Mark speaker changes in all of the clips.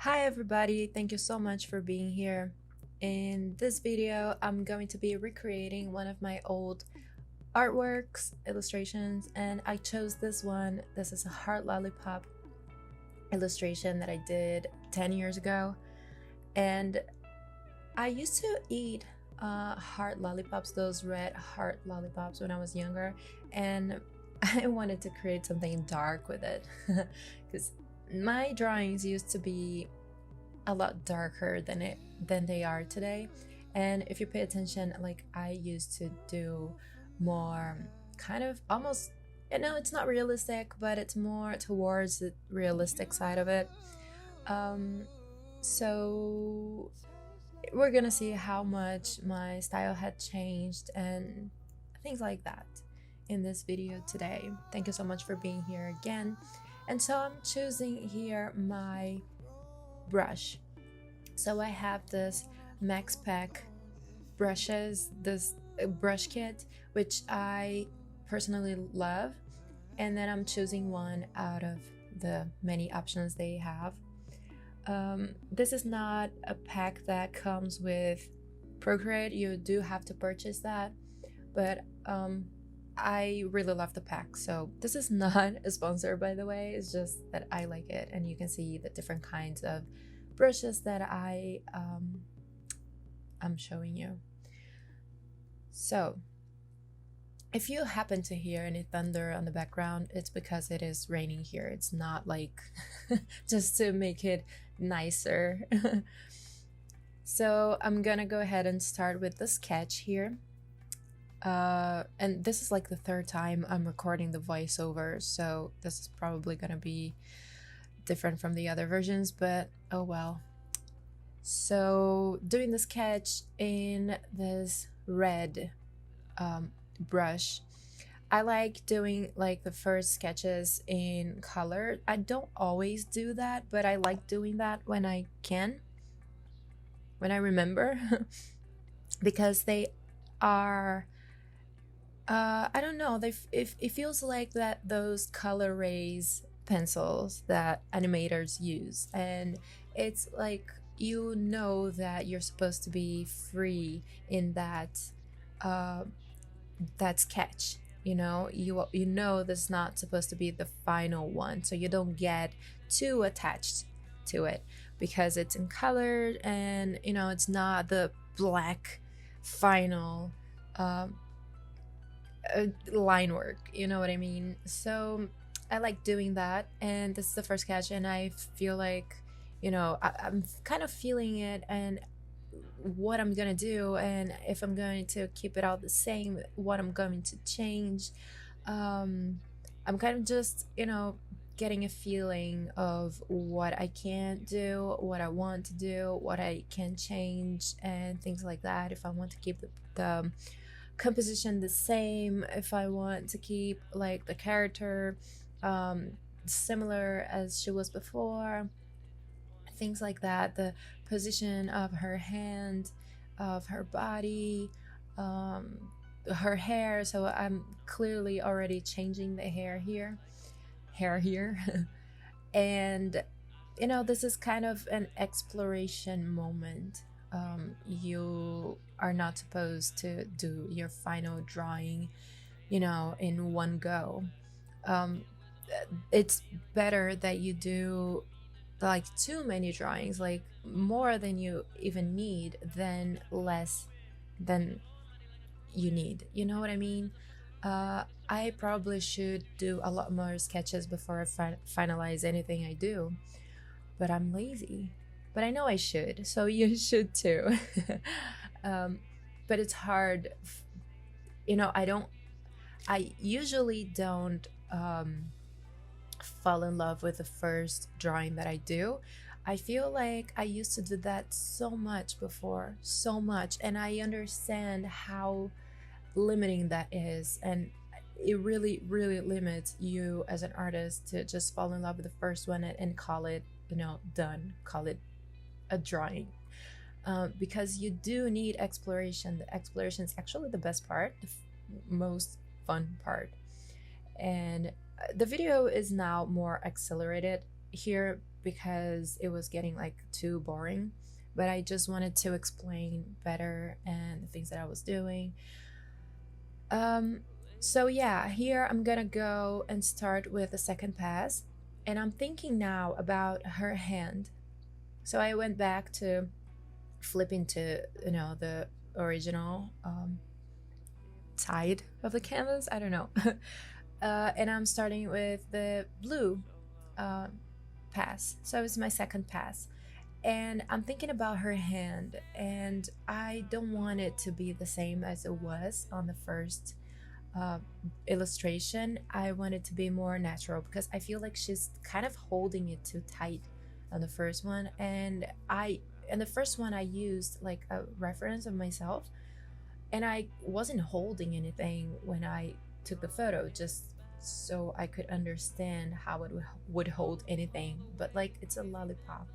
Speaker 1: Hi everybody, thank you so much for being here. In this video, I'm going to be recreating one of my old artworks, illustrations, and I chose this one. This is a Heart Lollipop illustration that I did 10 years ago. And I used to eat heart lollipops, those red heart lollipops when I was younger, and I wanted to create something dark with it because my drawings used to be a lot darker than they are today. And if you pay attention, like I used to do more kind of almost, it's not realistic, but it's more towards the realistic side of it. So we're gonna see how much my style had changed and things like that in this video today. Thank you so much for being here again. And so I'm choosing here my brush. So I have this Max Pack brushes, this brush kit, which I personally love, and then I'm choosing one out of the many options they have. This is not a pack that comes with Procreate. You do have to purchase that, but I really love the pack. So this is not a sponsor, by the way. It's just that I like it, and you can see the different kinds of brushes that I'm showing you. So if you happen to hear any thunder on the background, it's because it is raining here. It's not like just to make it nicer. So I'm gonna go ahead and start with the sketch here. And this is like the third time I'm recording the voiceover, so this is probably gonna be different from the other versions, but oh well. So doing the sketch in this red brush, I like doing like the first sketches in color. I don't always do that, but I like doing that when I can, when I remember, because they are I don't know, it feels like that those color rays pencils that animators use, and it's like you know that you're supposed to be free in that that sketch. You know this is not supposed to be the final one, so you don't get too attached to it because it's in color, and it's not the black final line work, you know what I mean? So I like doing that, and this is the first sketch, and I feel like I'm kind of feeling it and what I'm gonna do, and if I'm going to keep it all the same, what I'm going to change. I'm kind of just getting a feeling of what I can't do, what I want to do, what I can change, and things like that. If I want to keep the composition the same, if I want to keep like the character similar as she was before, things like that, the position of her hand, of her body, her hair. So I'm clearly already changing the hair here and this is kind of an exploration moment. You are not supposed to do your final drawing in one go. It's better that you do like too many drawings, like more than you even need, than less than you need, you know what I mean? I probably should do a lot more sketches before I finalize anything I do, but I'm lazy. But I know I should, so you should too. But it's hard, I usually don't fall in love with the first drawing that I do. I feel like I used to do that so much before, so much, and I understand how limiting that is, and it really limits you as an artist to just fall in love with the first one and call it done, call it a drawing, because you do need exploration. The exploration is actually the best part, the most fun part. And the video is now more accelerated here because it was getting like too boring, but I just wanted to explain better and the things that I was doing. So yeah, here I'm gonna go and start with the second pass, and I'm thinking now about her hand. So I went back to flipping to, you know, the original side of the canvas. I don't know. And I'm starting with the blue uh, pass. So it's my second pass. And I'm thinking about her hand, and I don't want it to be the same as it was on the first illustration. I want it to be more natural because I feel like she's kind of holding it too tight on the first one. And in the first one, I used like a reference of myself, and I wasn't holding anything when I took the photo, just so I could understand how it would hold anything. But like, it's a lollipop.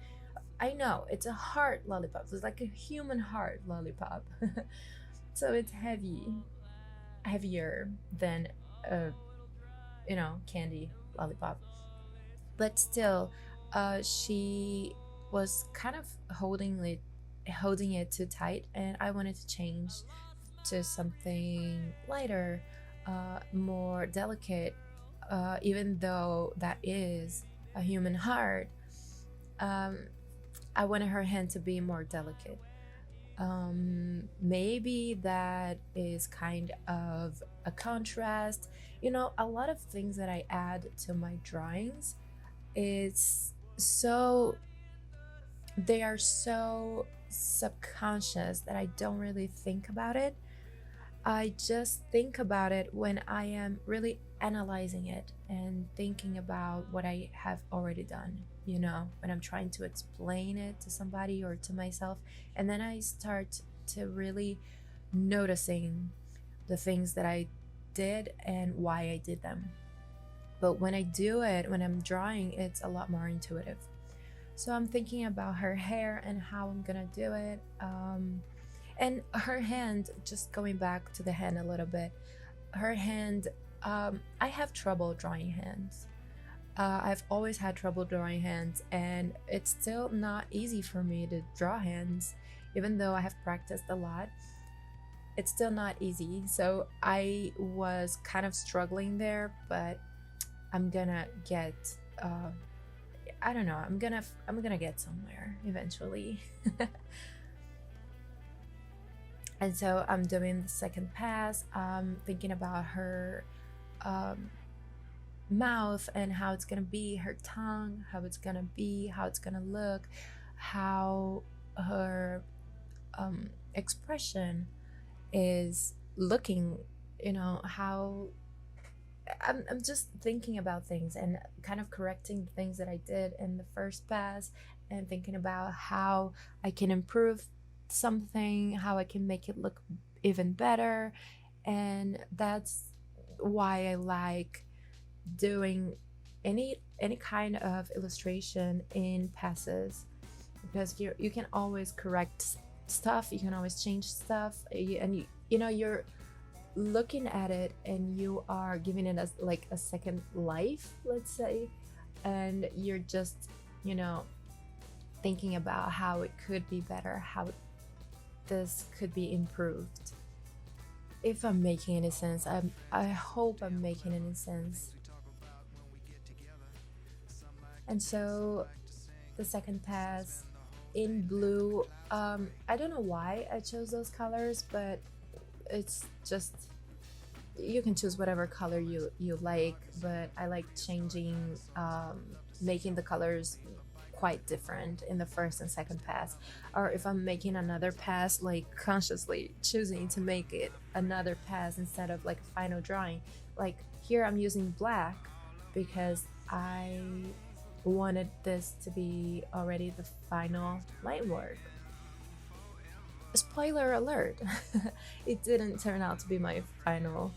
Speaker 1: I know it's a heart lollipop. So it's like a human heart lollipop. So it's heavier than a, you know, candy lollipop. But still, she was kind of holding it too tight, and I wanted to change to something lighter, more delicate. Even though that is a human heart, um, I wanted her hand to be more delicate. Maybe that is kind of a contrast. You know, a lot of things that I add to my drawings, it's so they are so subconscious that I don't really think about it. I just think about it when I am really analyzing it and thinking about what I have already done, you know, when I'm trying to explain it to somebody or to myself. And then I start to really noticing the things that I did and why I did them. But when I do it, when I'm drawing, it's a lot more intuitive. So I'm thinking about her hair and how I'm gonna do it. And her hand, just going back to the hand a little bit, her hand, I have trouble drawing hands. I've always had trouble drawing hands, and it's still not easy for me to draw hands, even though I have practiced a lot. It's still not easy. So I was kind of struggling there, but I'm gonna get, I don't know, I'm gonna get somewhere eventually. And so I'm doing the second pass. I'm thinking about her mouth and how it's gonna be, her tongue, how it's gonna be, how it's gonna look, how her expression is looking, you know, how I'm just thinking about things and kind of correcting the things that I did in the first pass, and thinking about how I can improve something, how I can make it look even better. And that's why I like doing any kind of illustration in passes, because you can always correct stuff, you can always change stuff, and you know, you're looking at it and you are giving it as like a second life, let's say, and you're just, you know, thinking about how it could be better, how this could be improved. If I'm making any sense, I hope I'm making any sense. And so the second pass in blue, I don't know why I chose those colors, but it's just, you can choose whatever color you like, but I like changing, making the colors quite different in the first and second pass. Or if I'm making another pass, like consciously choosing to make it another pass instead of like a final drawing. Like here I'm using black because I wanted this to be already the final line work. Spoiler alert, it didn't turn out to be my final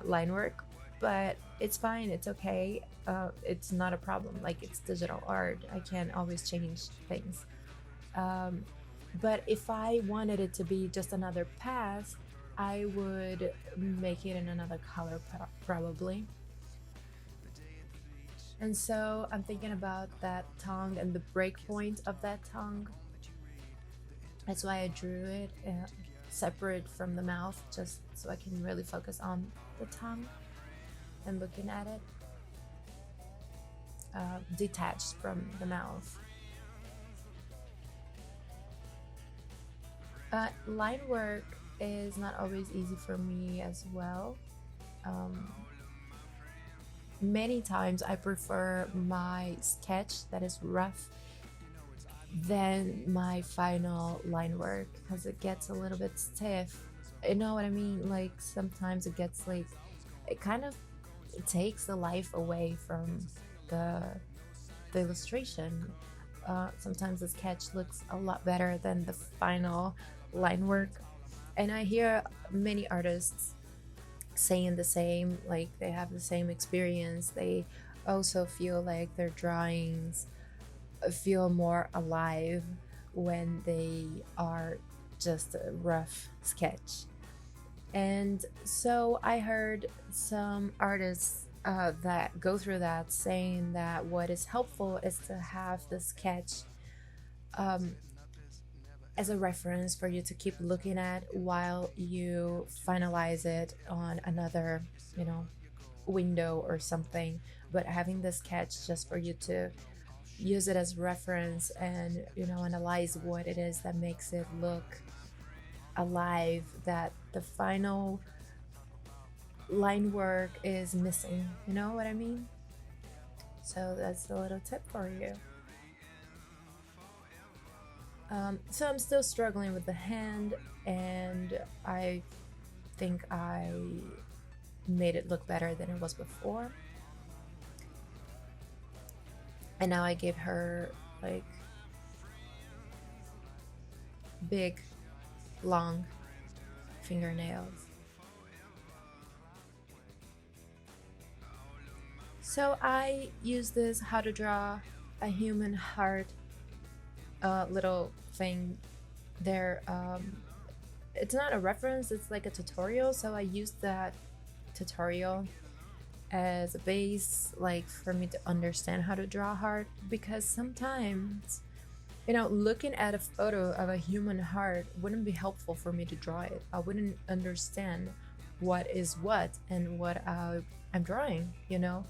Speaker 1: line work, but it's fine, it's okay. It's not a problem, like it's digital art, I can always change things. But if I wanted it to be just another pass, I would make it in another color probably. And so I'm thinking about that tongue and the break point of that tongue. That's why I drew it separate from the mouth, just so I can really focus on the tongue and looking at it, detached from the mouth. Line work is not always easy for me as well. Many times I prefer my sketch that is rough than my final line work, because it gets a little bit stiff. You know what I mean? Like sometimes it gets like, it kind of, it takes the life away from the illustration. Sometimes the sketch looks a lot better than the final line work, and I hear many artists saying the same, like they have the same experience. They also feel like their drawings feel more alive when they are just a rough sketch. And so I heard some artists that go through that saying that what is helpful is to have the sketch um, as a reference for you to keep looking at while you finalize it on another, you know, window or something. But having the sketch just for you to use it as reference and, you know, analyze what it is that makes it look alive, that the final line work is missing. You know what I mean? So that's a little tip for you. So I'm still struggling with the hand, and I think I made it look better than it was before. And now I gave her like big, long fingernails. So I use this how to draw a human heart little thing there. It's not a reference, it's like a tutorial. So I used that tutorial as a base, like for me to understand how to draw heart, because sometimes, you know, looking at a photo of a human heart wouldn't be helpful for me to draw it. I wouldn't understand what is what and what I'm drawing, you know.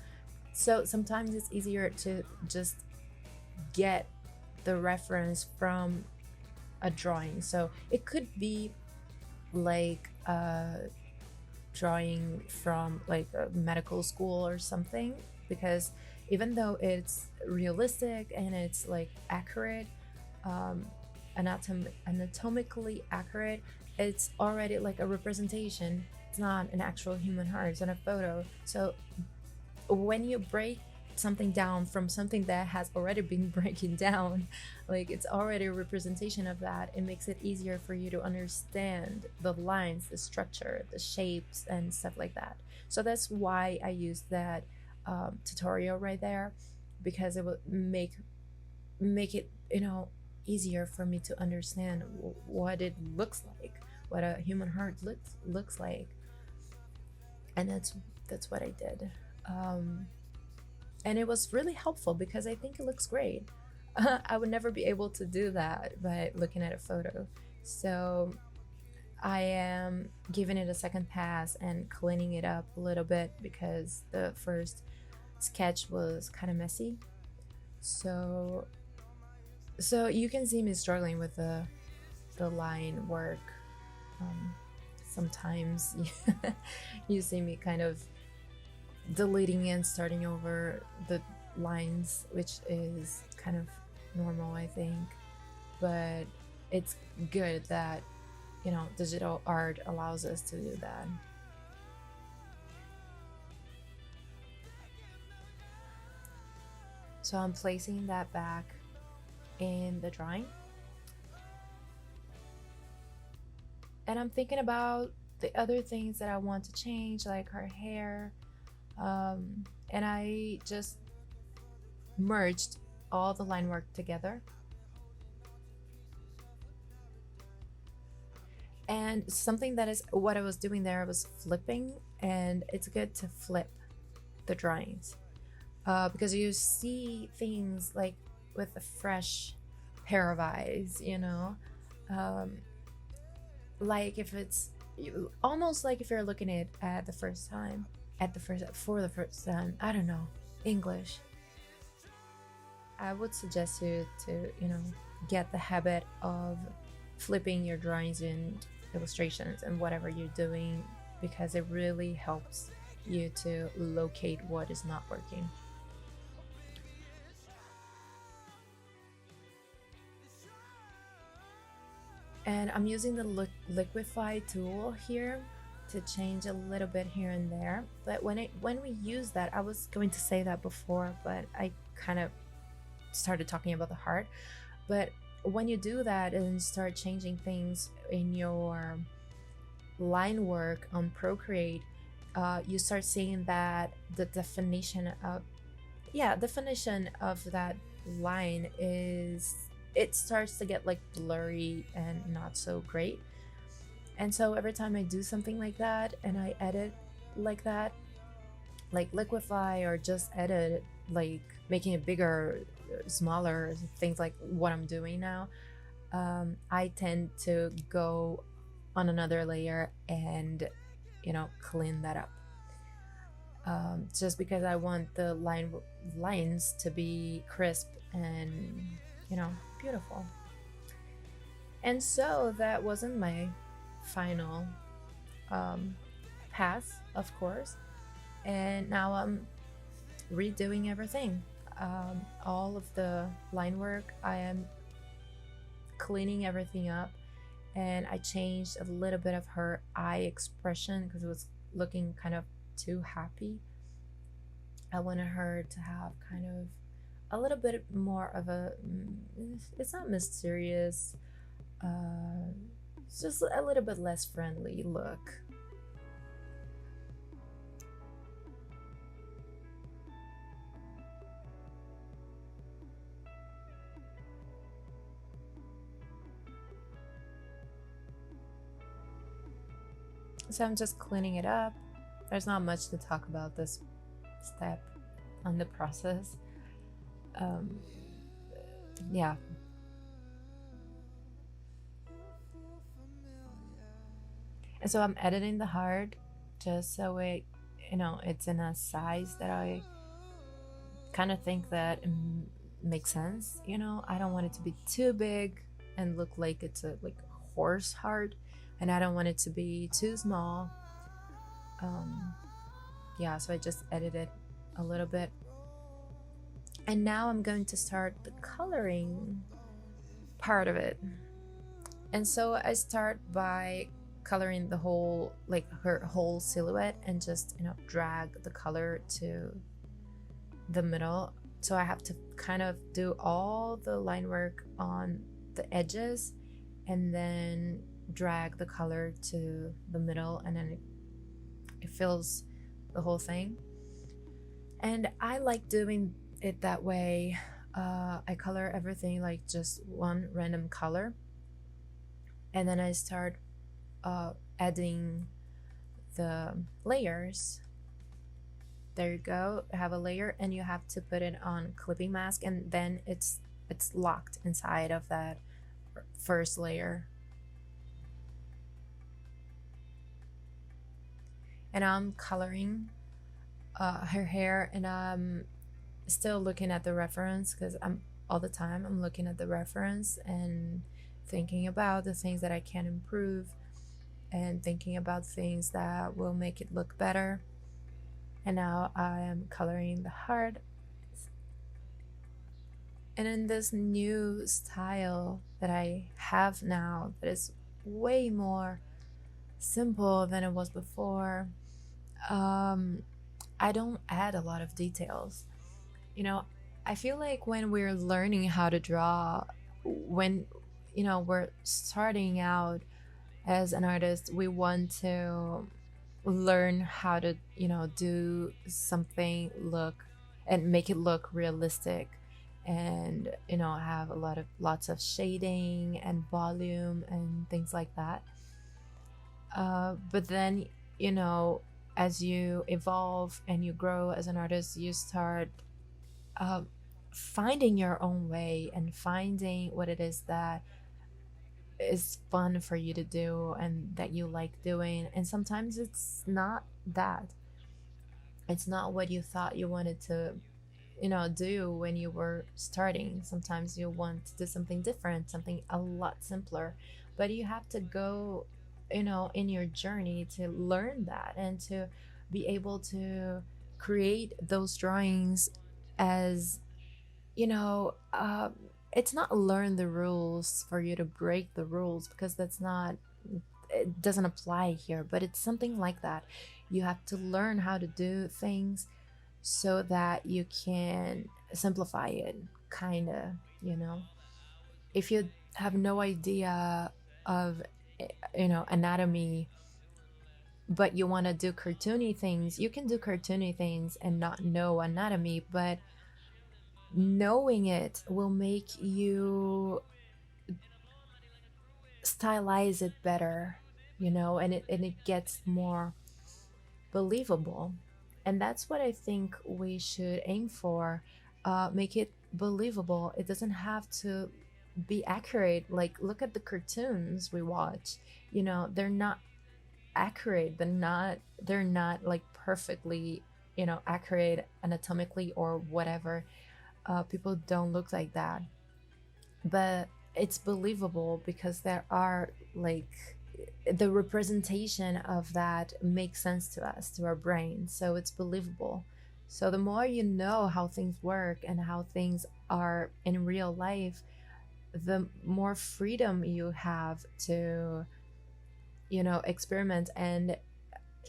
Speaker 1: So sometimes it's easier to just get the reference from a drawing. So it could be like drawing from like a medical school or something, because even though it's realistic and it's like accurate, anatomically accurate, it's already like a representation. It's not an actual human heart, it's not a photo. So when you break something down from something that has already been breaking down, like it's already a representation of that, it makes it easier for you to understand the lines, the structure, the shapes and stuff like that. So that's why I used that tutorial right there, because it would make it, you know, easier for me to understand what it looks like, what a human heart looks like. And that's what I did. And it was really helpful because I think it looks great. I would never be able to do that by looking at a photo. So I am giving it a second pass and cleaning it up a little bit, because the first sketch was kind of messy. So you can see me struggling with the line work. Sometimes you see me kind of deleting and starting over the lines, which is kind of normal, I think. But it's good that, you know, digital art allows us to do that. So I'm placing that back in the drawing, and I'm thinking about the other things that I want to change, like her hair. And I just merged all the line work together. And something that is what I was doing there, I was flipping, and it's good to flip the drawings. because you see things like with a fresh pair of eyes, you know, um, like if it's almost like if you're looking at the first time, for the first time. I don't know English. I would suggest you to, you know, get the habit of flipping your drawings and illustrations and whatever you're doing, because it really helps you to locate what is not working. And I'm using the liquify tool here to change a little bit here and there. But when we use that, I was going to say that before, but I kind of started talking about the heart. But when you do that and start changing things in your line work on Procreate, you start seeing that the definition of that line is, it starts to get like blurry and not so great. And so every time I do something like that and I edit like that, like liquify or just edit, like making it bigger, smaller, things like what I'm doing now, I tend to go on another layer and, you know, clean that up. Just because I want the lines to be crisp and, you know, beautiful. And so that wasn't my final pass, of course, and now I'm redoing everything. All of the line work, I am cleaning everything up, and I changed a little bit of her eye expression because it was looking kind of too happy. I wanted her to have kind of a little bit more of a, it's not mysterious, it's just a little bit less friendly look. So I'm just cleaning it up. There's not much to talk about this step on the process. Yeah. And so I'm editing the heart just so it, you know, it's in a size that I kind of think that makes sense. You know, I don't want it to be too big and look like it's a like horse heart, and I don't want it to be too small. Yeah, so I just edited a little bit. And now I'm going to start the coloring part of it. And so I start by coloring the whole, like her whole silhouette, and just, you know, drag the color to the middle. So I have to kind of do all the line work on the edges and then drag the color to the middle, and then it fills the whole thing. And I like doing it that way. I color everything like just one random color, and then I start adding the layers. There you go, have a layer, and you have to put it on clipping mask, and then it's locked inside of that first layer. And I'm coloring her hair, and I'm still looking at the reference, because I'm all the time I'm looking at the reference and thinking about the things that I can improve, and thinking about things that will make it look better. And now I am coloring the heart, and in this new style that I have now, that is way more simple than it was before. I don't add a lot of details. You know, I feel like when we're learning how to draw, when, you know, we're starting out as an artist, we want to learn how to, you know, do something look and make it look realistic, and, you know, have lots of shading and volume and things like that. But then, you know, as you evolve and you grow as an artist, you start finding your own way and finding what it is that is fun for you to do and that you like doing. And sometimes it's not that, it's not what you thought you wanted to, you know, do when you were starting. Sometimes you want to do something different, something a lot simpler, but you have to go, you know, in your journey to learn that and to be able to create those drawings as, you know, it's not learn the rules for you to break the rules, because that's not, it doesn't apply here, but it's something like that. You have to learn how to do things so that you can simplify it, kind of, you know. If you have no idea of, you know, anatomy, but you want to do cartoony things, you can do cartoony things and not know anatomy, but knowing it will make you stylize it better, you know, and it gets more believable. And that's what I think we should aim for. Make it believable. It doesn't have to be accurate. Like, look at the cartoons we watch, you know, they're not accurate, they're not like perfectly, you know, accurate anatomically or whatever. People don't look like that, but it's believable because there are like, the representation of that makes sense to us, to our brain, so it's believable. So the more you know how things work and how things are in real life, the more freedom you have to, you know, experiment and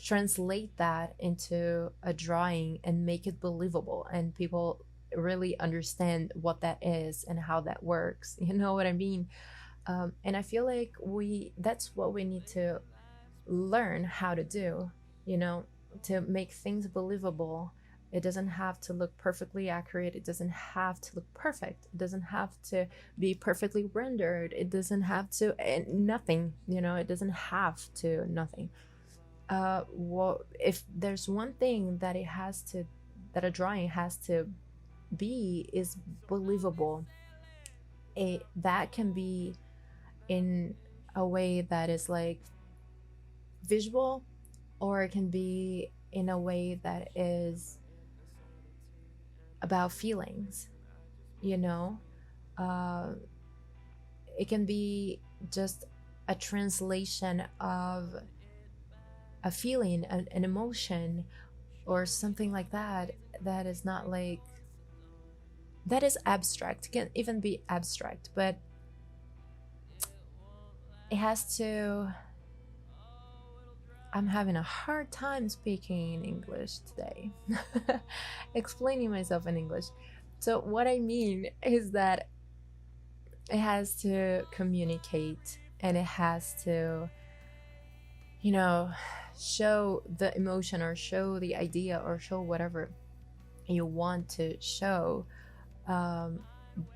Speaker 1: translate that into a drawing and make it believable, and people really understand what that is and how that works. You know what I mean? And I feel like that's what we need to learn how to do, you know, to make things believable. It doesn't have to look perfectly accurate, it doesn't have to look perfect, it doesn't have to be perfectly rendered, it doesn't have to, nothing, you know, it doesn't have to, nothing. Well, if there's one thing that it has to, that a drawing has to be, is believable. That can be in a way that is like visual, or it can be in a way that is about feelings, you know. uh, it can be just a translation of a feeling, an emotion, or something like that, that is not like, that is abstract. It can even be abstract, but it has to, I'm having a hard time speaking in English today. Explaining myself in English. So what I mean is that it has to communicate, and it has to, you know, show the emotion or show the idea or show whatever you want to show.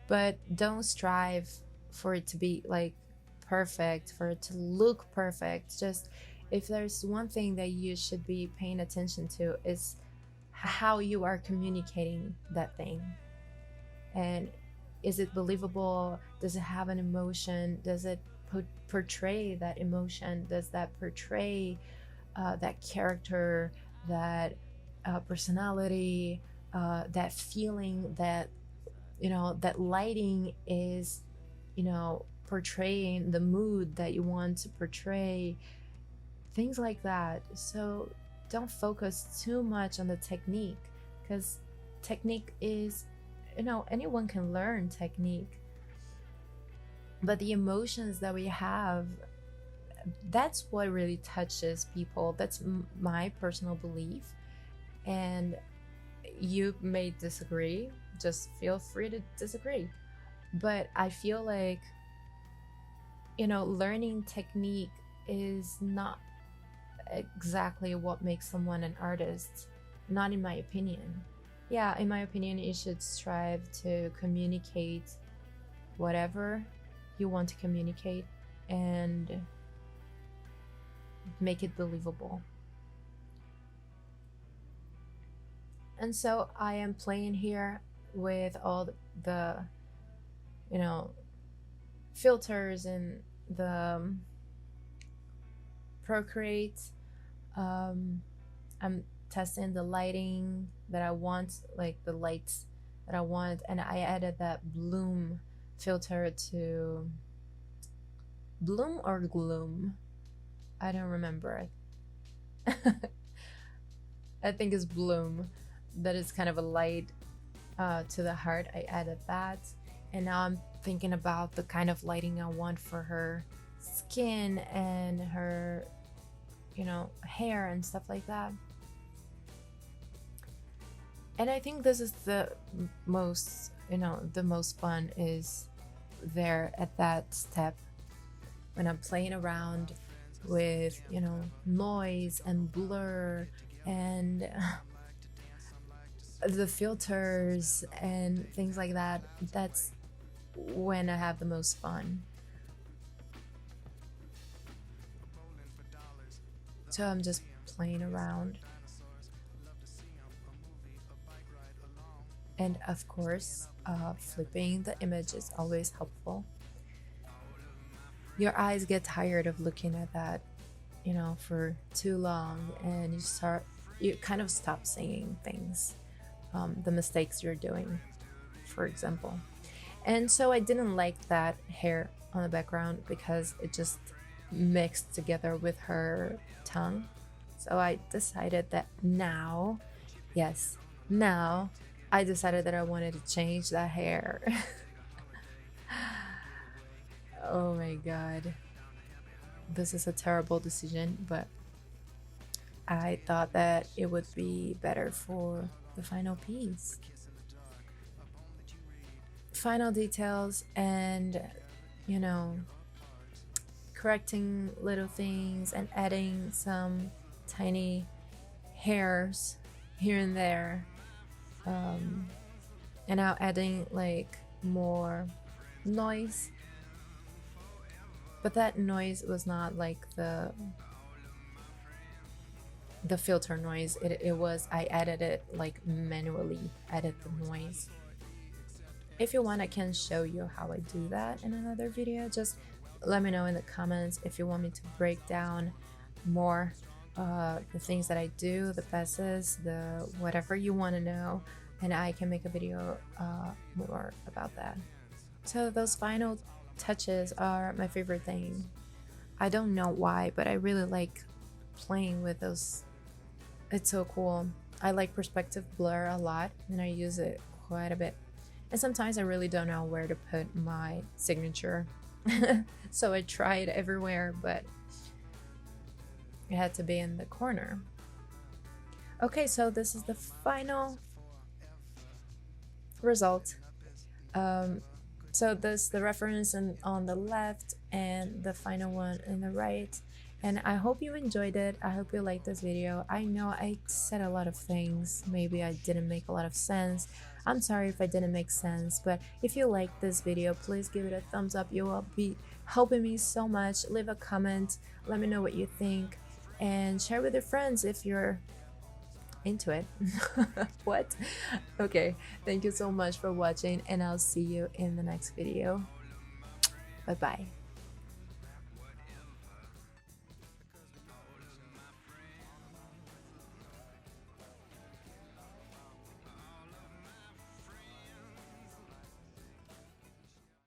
Speaker 1: But don't strive for it to be like perfect, for it to look perfect. Just, if there's one thing that you should be paying attention to, is how you are communicating that thing. And is it believable? Does it have an emotion? Does it portray that emotion? Does that portray that character, that personality, that feeling, that, you know, that lighting is, you know, portraying the mood that you want to portray, things like that. So don't focus too much on the technique, because technique is, you know, anyone can learn technique, but the emotions that we have, that's what really touches people. That's my personal belief, and you may disagree, just feel free to disagree. But I feel like, you know, learning technique is not exactly what makes someone an artist, not in my opinion. Yeah, in my opinion, you should strive to communicate whatever you want to communicate and make it believable. And so I am playing here with all the you know, filters and the Procreate. I'm testing the lighting that I want, like the lights that I want, and I added that bloom filter to bloom or gloom, I don't remember. I think it's bloom, that is kind of a light to the heart. I added that, and now I'm thinking about the kind of lighting I want for her skin and her, you know, hair and stuff like that. And I think this is the most, you know, the most fun is there at that step when I'm playing around with, you know, noise and blur and the filters and things like that. That's when I have the most fun. So I'm just playing around. And of course, flipping the image is always helpful. Your eyes get tired of looking at that, you know, for too long, and you kind of stop seeing things, the mistakes you're doing, for example. And so I didn't like that hair on the background because it just mixed together with her tongue. So I decided that now, yes, now I decided that I wanted to change that hair. Oh my god. This is a terrible decision, but I thought that it would be better for the final piece. Final details and, you know, correcting little things and adding some tiny hairs here and there. And now adding like more noise, but that noise was not like the filter noise. It was, I added it like manually, added the noise. If you want, I can show you how I do that in another video. Just let me know in the comments if you want me to break down more the things that I do, the passes, the whatever you want to know, and I can make a video more about that. So those final touches are my favorite thing. I don't know why, but I really like playing with those. It's so cool. I like perspective blur a lot, and I use it quite a bit. And sometimes I really don't know where to put my signature. So I tried everywhere, but it had to be in the corner. Okay, so this is the final result. So this the reference on the left and the final one in the right. And I hope you enjoyed it. I hope you liked this video. I know I said a lot of things. Maybe I didn't make a lot of sense. I'm sorry if I didn't make sense, but if you like this video, please give it a thumbs up. You will be helping me so much. Leave a comment, let me know what you think, and share with your friends if you're into it. What? Okay, thank you so much for watching, and I'll see you in the next video. Bye bye.